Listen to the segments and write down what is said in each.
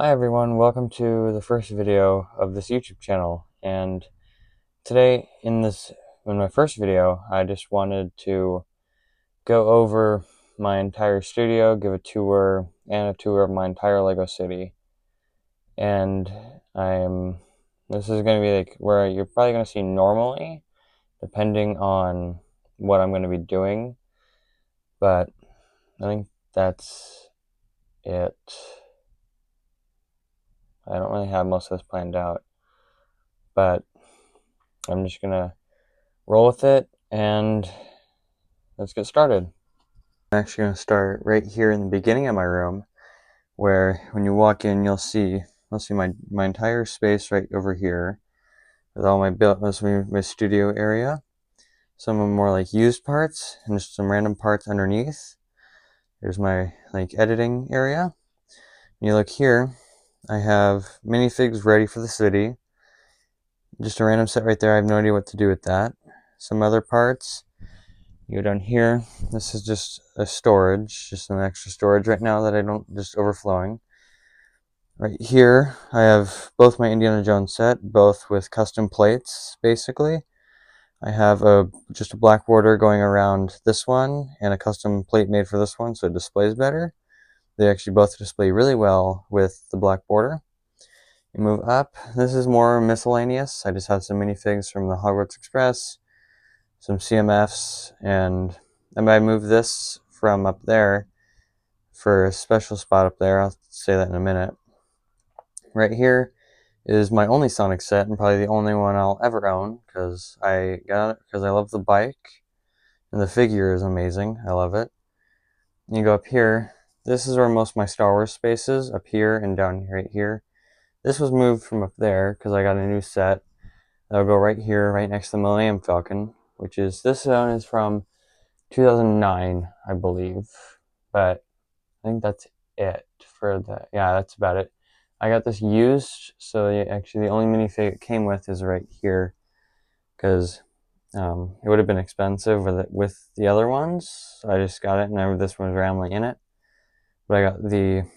Hi everyone, welcome to the first video of this YouTube channel. And today in my first video, I just wanted to go over my entire studio, give a tour, and a tour of my entire Lego city. And this is going to be like where you're probably going to see normally, depending on what I'm going to be doing. But I think that's it. I don't really have most of this planned out, but I'm just gonna roll with it and let's get started. I'm actually gonna start right here in the beginning of my room, where when you walk in, you'll see my entire space right over here with all my studio area. Some of them more like used parts and just some random parts underneath. Here's my like editing area. When you look here, I have minifigs ready for the city. Just a random set right there. I have no idea what to do with that. Some other parts. You go down here. This is just a storage, just an extra storage right now that I don't just overflowing. Right here, I have both my Indiana Jones set, both with custom plates, basically. I have just a black border going around this one and a custom plate made for this one so it displays better. They actually both display really well with the black border. You move up. This is more miscellaneous. I just have some minifigs from the Hogwarts Express, some CMFs, and I might move this from up there for a special spot up there. I'll say that in a minute. Right here is my only Sonic set and probably the only one I'll ever own because I got it because I love the bike and the figure is amazing. I love it. You go up here. This is where most of my Star Wars space is, up here and down right here. This was moved from up there because I got a new set. That'll go right here, right next to the Millennium Falcon, which is, this one is from 2009, I believe. But I think that's it for the, yeah, that's about it. I got this used, so actually the only minifig it came with is right here, because it would have been expensive with the other ones. So I just got it, and this one was randomly in it. But I got the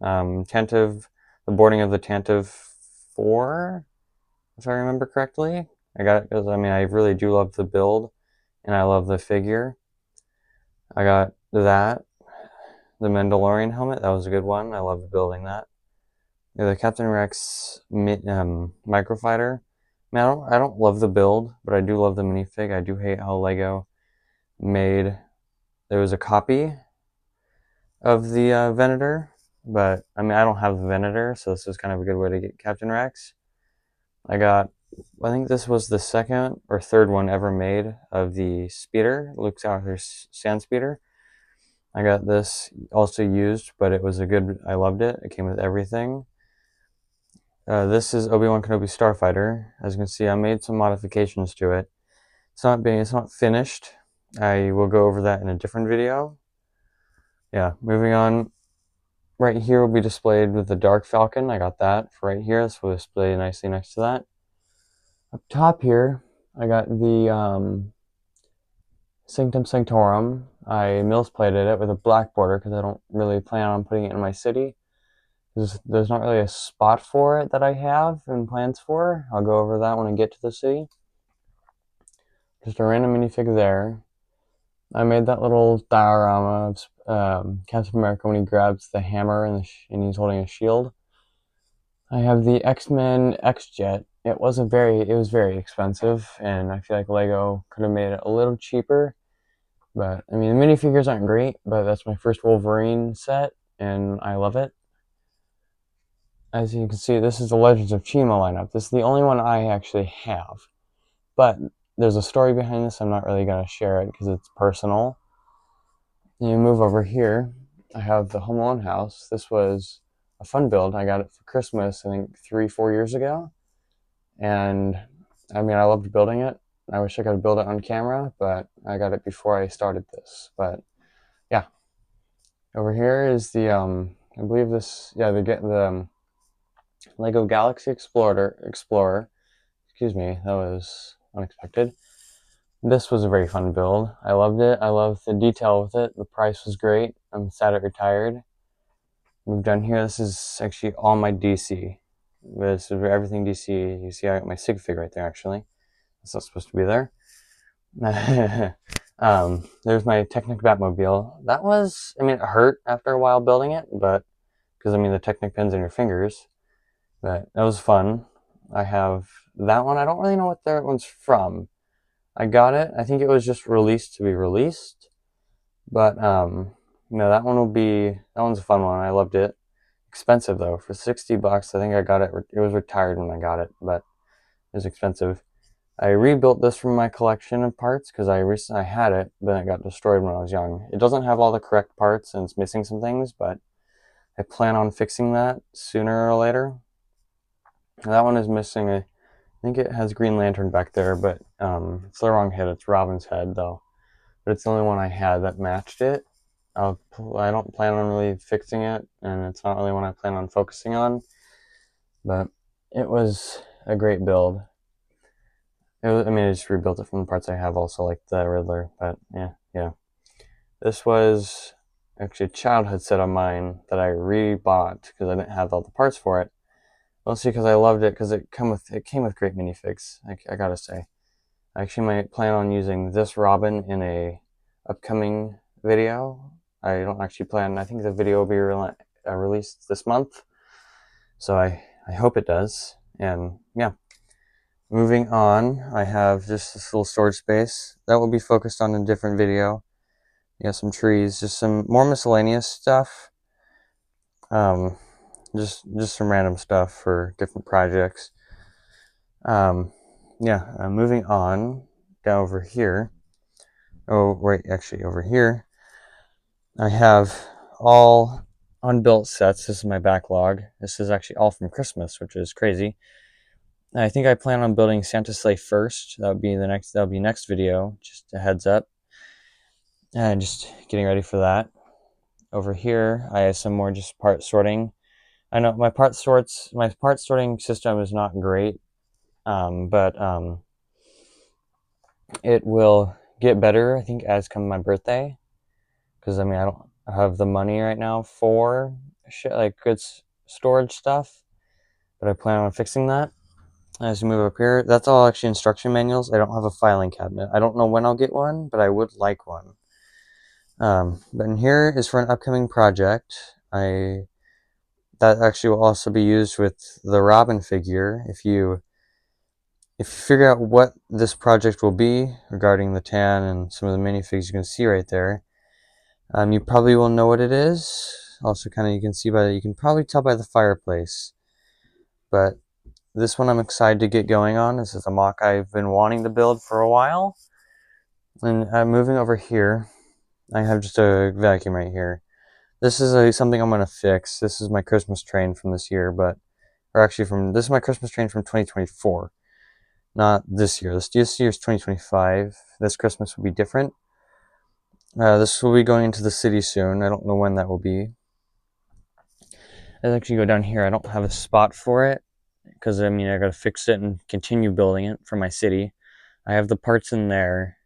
the boarding of the Tantive 4, if I remember correctly. I got it because, I mean, I really do love the build, and I love the figure. I got that. The Mandalorian helmet, that was a good one. I loved building that. Yeah, the Captain Rex microfighter. I mean, I don't love the build, but I do love the minifig. I do hate how Lego made. There was a copy of the Venator, but I mean, I don't have the Venator, so this is kind of a good way to get Captain Rex. I think this was the second or third one ever made of the speeder, Luke Skywalker's sand speeder. I got this also used, but it was I loved it. It came with everything. This is Obi-Wan Kenobi Starfighter. As you can see, I made some modifications to it. It's not finished. I will go over that in a different video. Yeah, moving on. Right here will be displayed with the Dark Falcon. I got that for right here. This will display nicely next to that. Up top here, I got the Sanctum Sanctorum. I mills-plated it with a black border because I don't really plan on putting it in my city. There's not really a spot for it that I have and plans for. I'll go over that when I get to the city. Just a random minifig there. I made that little diorama of Captain America when he grabs the hammer and he's holding a shield. I have the X-Men X-Jet. It was very expensive, and I feel like Lego could have made it a little cheaper. But I mean, the minifigures aren't great, but that's my first Wolverine set, and I love it. As you can see, this is the Legends of Chima lineup. This is the only one I actually have. But there's a story behind this. I'm not really going to share it because it's personal. And you move over here. I have the Home Alone house. This was a fun build. I got it for Christmas, I think 3-4 years ago. And I mean, I loved building it. I wish I could build it on camera, but I got it before I started this. But yeah. Over here is the, I believe this, yeah, the Lego Galaxy Explorer. Excuse me, that was unexpected. This was a very fun build. I loved it. I loved the detail with it. The price was great. I'm sad it retired. Move down here. This is actually all my DC. This is everything DC. You see I got my sig fig right there, actually. It's not supposed to be there. There's my Technic Batmobile. That was, I mean, it hurt after a while building it, but, because, I mean, the Technic pins in your fingers. But that was fun. I have that one. I don't really know what that one's from. I got it. I think it was just released to be released. But, that one will be, that one's a fun one. I loved it. Expensive though. For $60, I think I got it. It was retired when I got it, but it was expensive. I rebuilt this from my collection of parts because I had it, but it got destroyed when I was young. It doesn't have all the correct parts and it's missing some things, but I plan on fixing that sooner or later. That one is missing I think it has Green Lantern back there, but it's the wrong head. It's Robin's head though. But it's the only one I had that matched it. I don't plan on really fixing it, and it's not really one I plan on focusing on. But it was a great build. I just rebuilt it from the parts I have also, like the Riddler, but yeah. This was actually a childhood set of mine that I rebought because I didn't have all the parts for it. Mostly because I loved it because it came with great minifigs, I gotta say. I actually might plan on using this Robin in a upcoming video. I don't actually plan, I think the video will be released this month. So I hope it does. And yeah. Moving on, I have just this little storage space. That will be focused on a different video. Yeah, some trees, just some more miscellaneous stuff. Just some random stuff for different projects. Moving on, down over here. Oh, right, actually over here. I have all unbuilt sets. This is my backlog. This is actually all from Christmas, which is crazy. I think I plan on building Santa Sleigh first. That'll be next video, just a heads up. And just getting ready for that. Over here, I have some more just part sorting. I know my part sorting system is not great, but it will get better, I think, as come my birthday. Because I mean, I don't have the money right now for good storage stuff, but I plan on fixing that. As you move up here, that's all actually instruction manuals. I don't have a filing cabinet. I don't know when I'll get one, but I would like one. But in here is for an upcoming project. That actually will also be used with the Robin figure. If you figure out what this project will be regarding the tan and some of the minifigs you can see right there, you probably will know what it is. Also, you can probably tell by the fireplace. But this one I'm excited to get going on. This is a MOC I've been wanting to build for a while. And moving over here, I have just a vacuum right here. This is something I'm going to fix. This is my Christmas train from this year, this is my Christmas train from 2024. Not this year. This year's 2025. This Christmas will be different. This will be going into the city soon. I don't know when that will be. I'll actually go down here. I don't have a spot for it because I gotta fix it and continue building it for my city. I have the parts in there,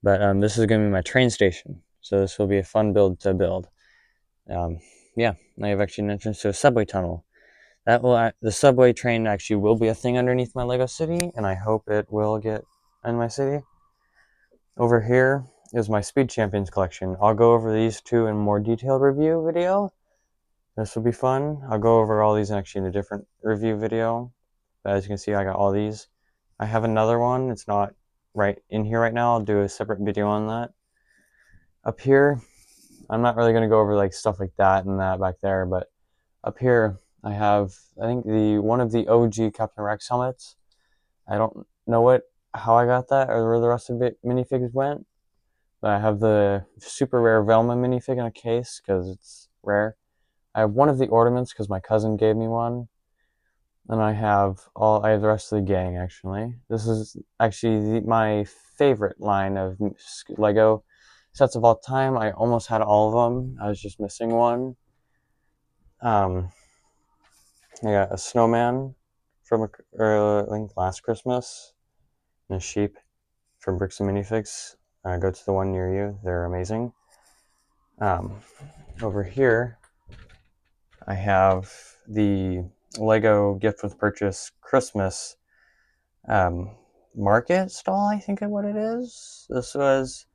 but this is gonna be my train station. So this will be a fun build to build. I have actually an entrance to a subway tunnel. The subway train actually will be a thing underneath my Lego city, and I hope it will get in my city. Over here is my Speed Champions collection. I'll go over these two in more detailed review video. This will be fun. I'll go over all these actually in a different review video. But as you can see, I got all these. I have another one. It's not right in here right now. I'll do a separate video on that. Up here, I'm not really going to go over stuff like that and that back there, but up here I have, I think, one of the OG Captain Rex helmets. I don't know how I got that or where the rest of the minifigs went, but I have the super rare Velma minifig in a case because it's rare. I have one of the ornaments because my cousin gave me one. And I have the rest of the gang, actually. This is actually my favorite line of Lego sets of all time. I almost had all of them. I was just missing one. I got a snowman from I think last Christmas, and a sheep from Bricks and Minifigs. Go to the one near you. They're amazing. Over here, I have the Lego gift with purchase Christmas market stall, I think is what it is. This was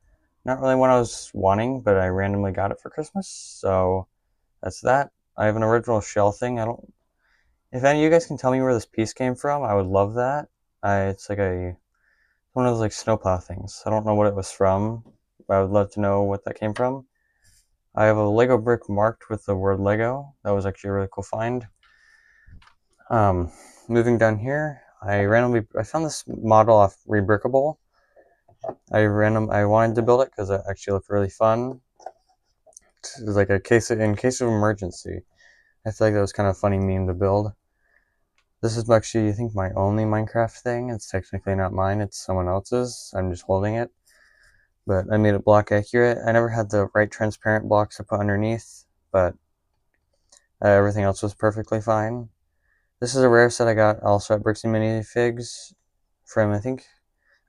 not really what I was wanting, but I randomly got it for Christmas, so that's that. I have an original shell thing. I don't. If any of you guys can tell me where this piece came from, I would love that. It's like one of those like snowplow things. I don't know what it was from, but I would love to know what that came from. I have a Lego brick marked with the word Lego. That was actually a really cool find. Moving down here, I found this model off Rebrickable. I wanted to build it because it actually looked really fun. It was like in case of emergency. I feel like that was kind of a funny meme to build. This is actually, I think, my only Minecraft thing. It's technically not mine, it's someone else's. I'm just holding it. But I made it block accurate. I never had the right transparent blocks to put underneath, but everything else was perfectly fine. This is a rare set I got also at Bricks and Minifigs from, I think,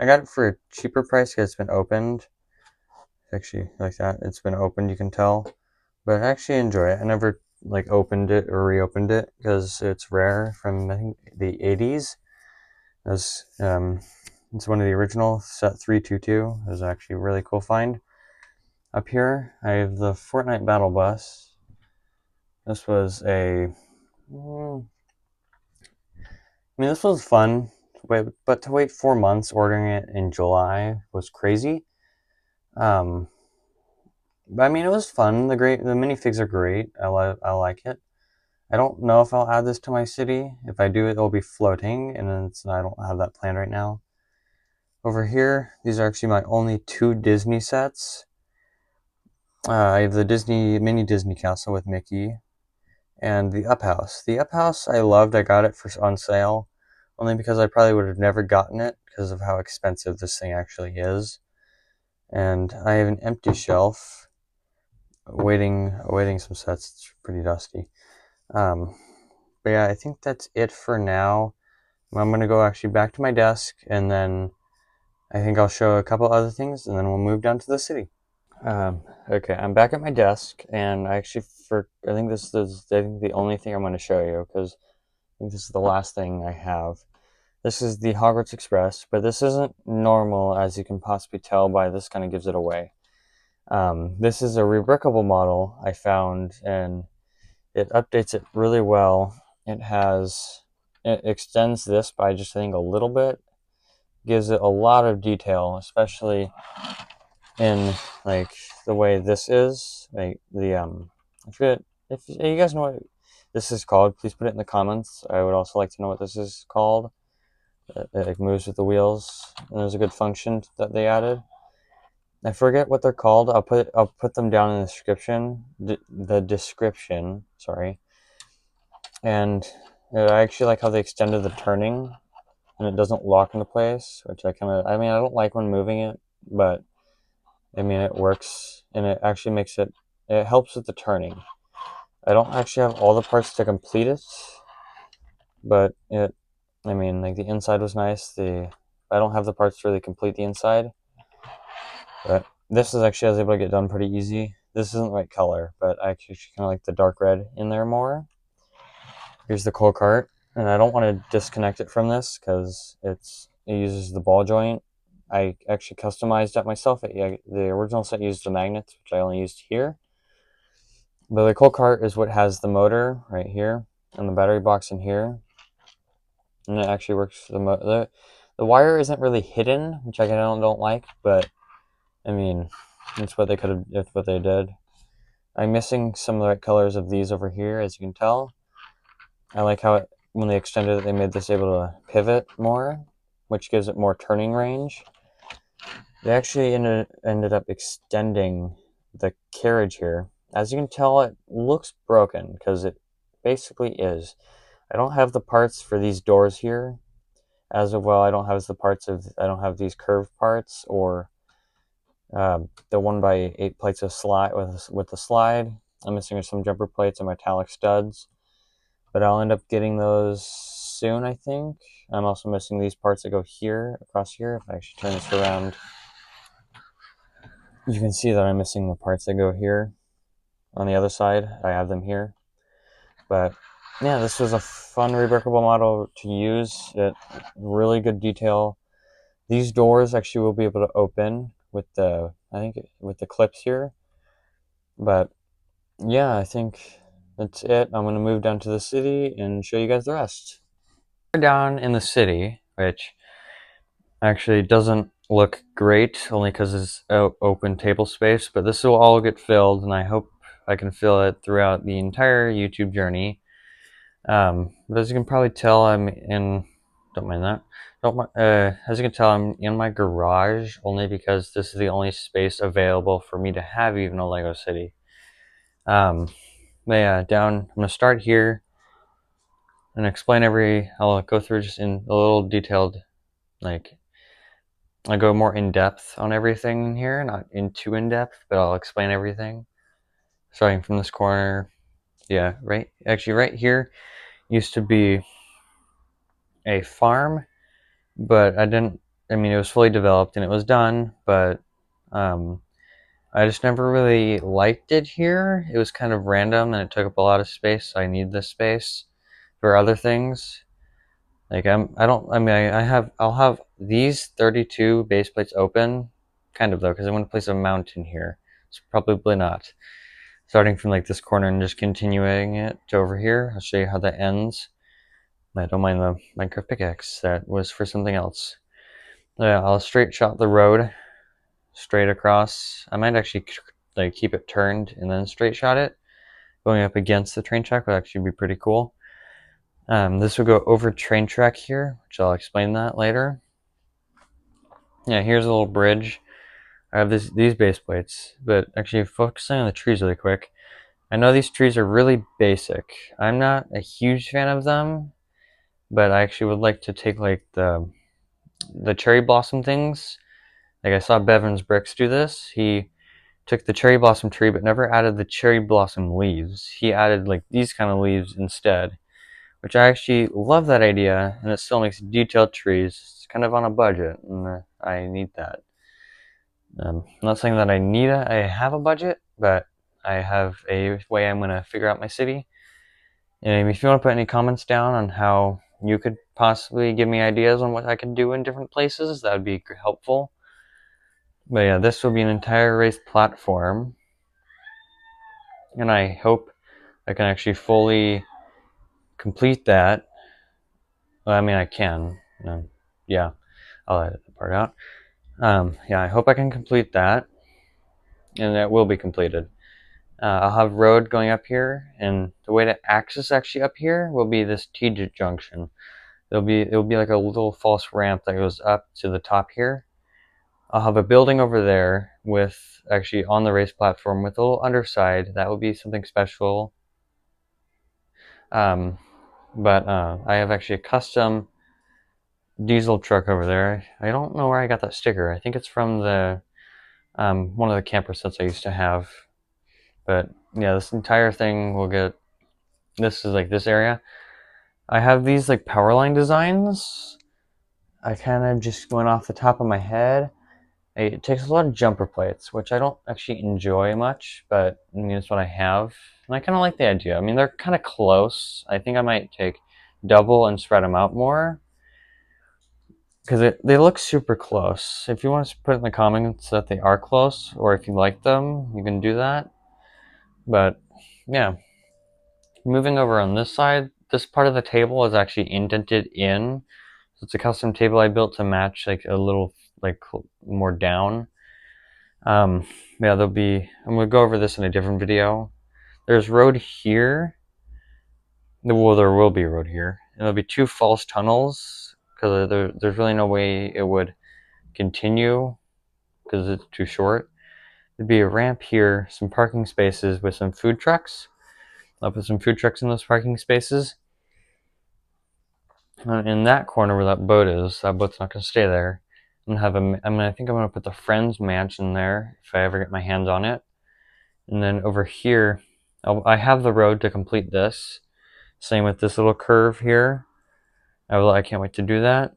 I got it for a cheaper price because it's been opened. Actually, like that, it's been opened, you can tell. But I actually enjoy it. I never like opened it or reopened it because it's rare from, I think, the 80s. It's one of the original set 322. It was actually a really cool find. Up here, I have the Fortnite Battle Bus. This was this was fun, but to wait 4 months ordering it in July was crazy. But I mean, it was fun. The minifigs are great. I like it. I don't know if I'll add this to my city. If I do, it'll be floating, and I don't have that planned right now. Over here, these are actually my only 2 Disney sets. I have the mini Disney castle with Mickey, and the Up House. The Up House I loved. I got it on sale, only because I probably would have never gotten it because of how expensive this thing actually is. And I have an empty shelf, awaiting some sets. It's pretty dusty. But yeah, I think that's it for now. I'm gonna go actually back to my desk, and then I think I'll show a couple other things, and then we'll move down to the city. Okay, I'm back at my desk, and I think this is the only thing I'm going to show you because I think this is the last thing I have. This is the Hogwarts Express, but this isn't normal, as you can possibly tell by this kind of gives it away. This is a rebrickable model I found, and it updates it really well. It extends this by just I think a little bit, gives it a lot of detail, especially in like the way this is. Like I forget if you guys know what this is called. Please put it in the comments. I would also like to know what this is called. It moves with the wheels, and there's a good function that they added. I forget what they're called. I'll put them down in the description. The description, sorry. And I actually like how they extended the turning, and it doesn't lock into place, which I don't like when moving it, but I mean it works, and it actually it helps with the turning. I don't actually have all the parts to complete it, but like the inside was nice. I don't have the parts to really complete the inside, but this is actually I was able to get done pretty easy. This isn't the right color, but I actually kind of like the dark red in there more. Here's the coal cart, and I don't want to disconnect it from this because it uses the ball joint. I actually customized that myself. The original set used the magnets, which I only used here. But the coal cart is what has the motor right here and the battery box in here, and it actually works. The wire isn't really hidden, which I don't like, but I mean, it's what they did. I'm missing some of the right colors of these over here, as you can tell. I like how when they extended it, they made this able to pivot more, which gives it more turning range. They actually ended up extending the carriage here. As you can tell, it looks broken because it basically is. I don't have the parts for these doors here. As of well, I don't have these curved parts or the 1x8 plates of slide with the slide. I'm missing some jumper plates and metallic studs, but I'll end up getting those soon, I think. I'm also missing these parts that go here, across here. If I actually turn this around, you can see that I'm missing the parts that go here. On the other side, I have them here. But yeah, this was a fun reworkable model to use. It really good detail. These doors actually will be able to open with the, I think, with the clips here. But yeah, I think that's it. I'm going to move down to the city and show you guys the rest. We're down in the city, which actually doesn't look great only because it's open table space, but this will all get filled, and I hope I can fill it throughout the entire YouTube journey. But as you can probably tell, I'm in, don't mind that, as you can tell, I'm in my garage only because this is the only space available for me to have even a Lego City. But yeah, I'm going to start here and explain I'll go through just in a little detailed, like, I'll go more in depth on everything in here, not in too in depth, but I'll explain everything. Starting from this corner, yeah, right here used to be a farm, but I mean, it was fully developed and it was done, but I just never really liked it here. It was kind of random and it took up a lot of space, so I need this space for other things. Like I'll have these 32 base plates open, kind of though, because I want to place a mountain here. So probably not. Starting from like this corner and just continuing it to over here. I'll show you how that ends. I don't mind the Minecraft pickaxe. That was for something else. Yeah, I'll straight shot the road straight across. I might actually like keep it turned and then straight shot it. Going up against the train track would actually be pretty cool. This will go over train track here, which I'll explain that later. Yeah, here's a little bridge. I have these base plates, but actually focusing on the trees really quick. I know these trees are really basic. I'm not a huge fan of them, but I actually would like to take like the cherry blossom things. Like I saw Bevan's Bricks do this. He took the cherry blossom tree but never added the cherry blossom leaves. He added like these kind of leaves instead, which I actually love that idea, and it still makes detailed trees. It's kind of on a budget, and I need that. I'm not saying that I have a budget, but I have a way I'm going to figure out my city. And if you want to put any comments down on how you could possibly give me ideas on what I can do in different places, that would be helpful. But yeah, this will be an entire raised platform, and I hope I can actually fully complete that. Well, I mean, I can. Yeah, I'll edit that part out. Yeah, I hope I can complete that, and it will be completed. I'll have road going up here, and the way to access actually up here will be this T-junction. It'll be like a little false ramp that goes up to the top here. I'll have a building over there with actually on the race platform with a little underside. That will be something special. But I have actually a custom diesel truck over there. I don't know where I got that sticker. I think it's from the one of the camper sets I used to have. But yeah, this entire thing will get. This is like this area. I have these like power line designs. I kind of just went off the top of my head. It takes a lot of jumper plates, which I don't actually enjoy much, but I mean, it's what I have. And I kind of like the idea. I mean, they're kind of close. I think I might take double and spread them out more because they look super close. If you want to put in the comments that they are close, or if you like them, you can do that. But yeah, moving over on this side, this part of the table is actually indented in. So it's a custom table I built to match like a little like more down. Yeah, I'm gonna go over this in a different video. There's road here. Well, there will be a road here. And there'll be two false tunnels because there's really no way it would continue because it's too short. There'd be a ramp here, some parking spaces with some food trucks. I'll put some food trucks in those parking spaces. In that corner where that boat's not gonna stay there. I think I'm gonna put the Friends Mansion there if I ever get my hands on it. And then over here, I have the road to complete this. Same with this little curve here. I can't wait to do that.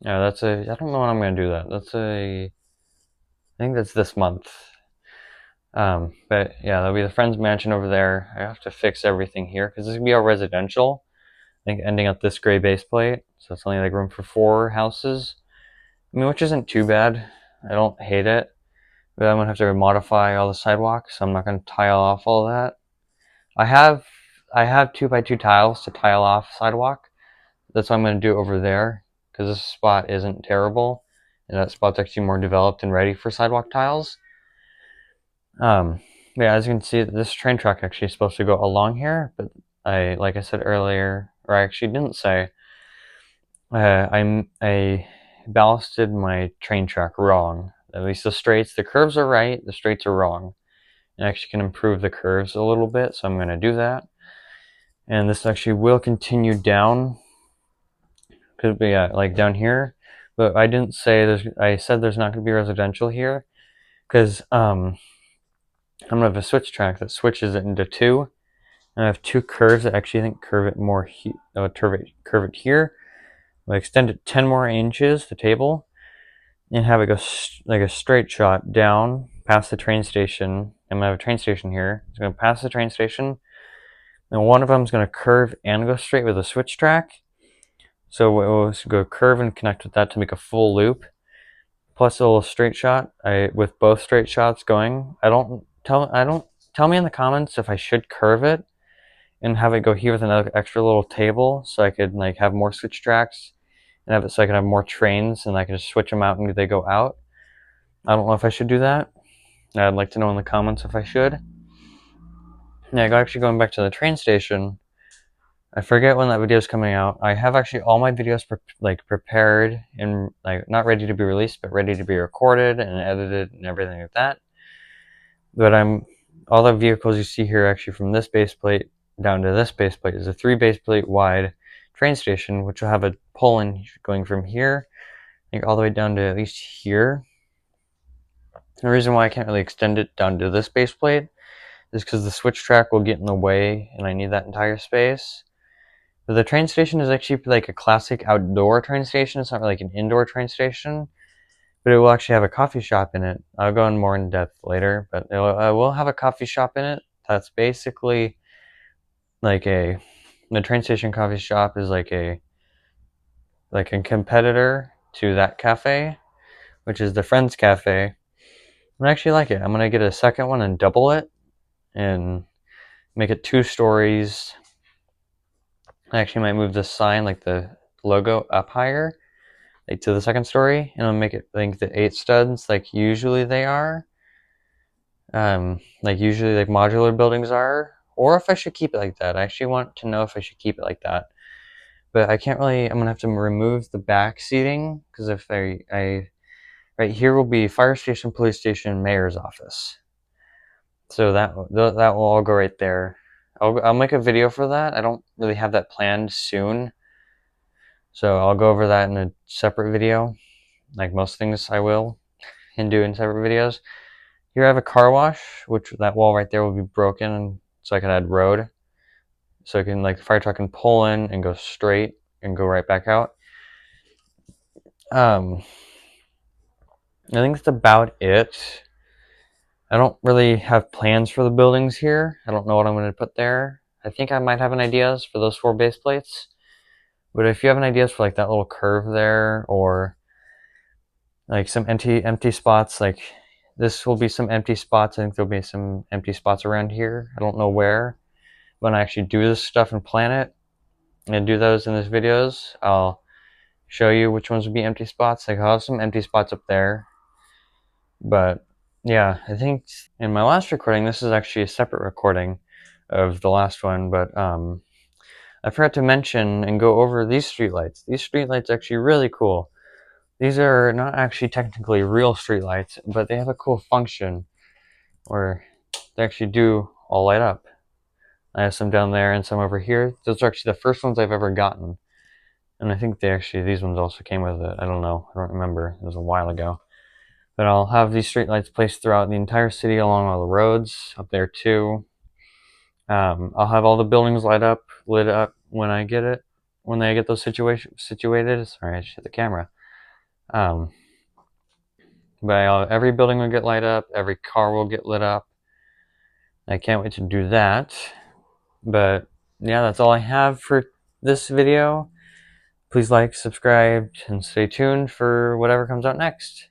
Yeah, I don't know when I'm going to do that. I think that's this month. But yeah, that'll be the Friends Mansion over there. I have to fix everything here because this is gonna be all residential. I think ending up this gray base plate, so it's only like room for 4 houses. I mean, which isn't too bad. I don't hate it, but I'm gonna have to modify all the sidewalks, so I'm not gonna tile off all that. I have 2x2 tiles to tile off sidewalk. That's what I'm gonna do over there because this spot isn't terrible, and that spot's actually more developed and ready for sidewalk tiles. Yeah, as you can see, this train track actually is supposed to go along here, but like I said earlier, or I actually didn't say, I ballasted my train track wrong. At least the curves are right, the straights are wrong. I actually can improve the curves a little bit, so I'm going to do that. And this actually will continue down, could be like down here, but I didn't say I said there's not going to be residential here, because I'm going to have a switch track that switches it into 2. And I have 2 curves that actually I think curve it more, curve it here. I'll extend it 10 more inches, the table, and have it go like a straight shot down past the train station. I'm gonna have a train station here. It's gonna pass the train station, and one of them is gonna curve and go straight with a switch track. So we'll go curve and connect with that to make a full loop, plus a little straight shot. With both straight shots going, I don't tell me in the comments if I should curve it and have it go here with another extra little table, so I could like have more switch tracks and have it so I can have more trains and I can just switch them out and they go out. I don't know if I should do that. I'd like to know in the comments if I should. Yeah, actually going back to the train station, I forget when that video is coming out. I have actually all my videos prepared and like not ready to be released, but ready to be recorded and edited and everything like that. But all the vehicles you see here actually from this base plate down to this base plate is a 3 base plate wide train station, which will have a pull-in going from here, I think all the way down to at least here. The reason why I can't really extend it down to this base plate is because the switch track will get in the way and I need that entire space. But the train station is actually like a classic outdoor train station. It's not like an indoor train station, but it will actually have a coffee shop in it. I'll go in more in depth later, but it will have a coffee shop in it. That's basically like the train station coffee shop is like a competitor to that cafe, which is the Friends Cafe. I actually like it. I'm gonna get a second one and double it and make it 2 stories. I actually might move the sign, like the logo, up higher, like to the 2nd story, and I'll make it like the 8 studs, like usually they are, like usually like modular buildings are, or if I should keep it like that. I actually want to know if I should keep it like that, but I can't really. I'm gonna have to remove the back seating because if right here will be fire station, police station, mayor's office. So that will all go right there. I'll make a video for that. I don't really have that planned soon, so I'll go over that in a separate video, like most things I will, and do in separate videos. Here I have a car wash, which that wall right there will be broken, so I can add road, so I can like the fire truck can pull in and go straight and go right back out. I think that's about it. I don't really have plans for the buildings here. I don't know what I'm going to put there. I think I might have an ideas for those 4 base plates. But if you have an ideas for like that little curve there, or like some empty spots, like this will be some empty spots. I think there'll be some empty spots around here. I don't know where. When I actually do this stuff and plan it and do those in these videos, I'll show you which ones would be empty spots. Like I'll have some empty spots up there. But yeah, I think in my last recording, this is actually a separate recording of the last one, but I forgot to mention and go over these streetlights. These streetlights are actually really cool. These are not actually technically real streetlights, but they have a cool function where they actually do all light up. I have some down there and some over here. Those are actually the first ones I've ever gotten. And I think these ones also came with it. I don't know. I don't remember. It was a while ago. But I'll have these streetlights placed throughout the entire city along all the roads, up there too. I'll have all the buildings lit up when I get it, when I get those situated. Sorry, I just hit the camera. But every building will get lit up, every car will get lit up. I can't wait to do that. But yeah, that's all I have for this video. Please like, subscribe, and stay tuned for whatever comes out next.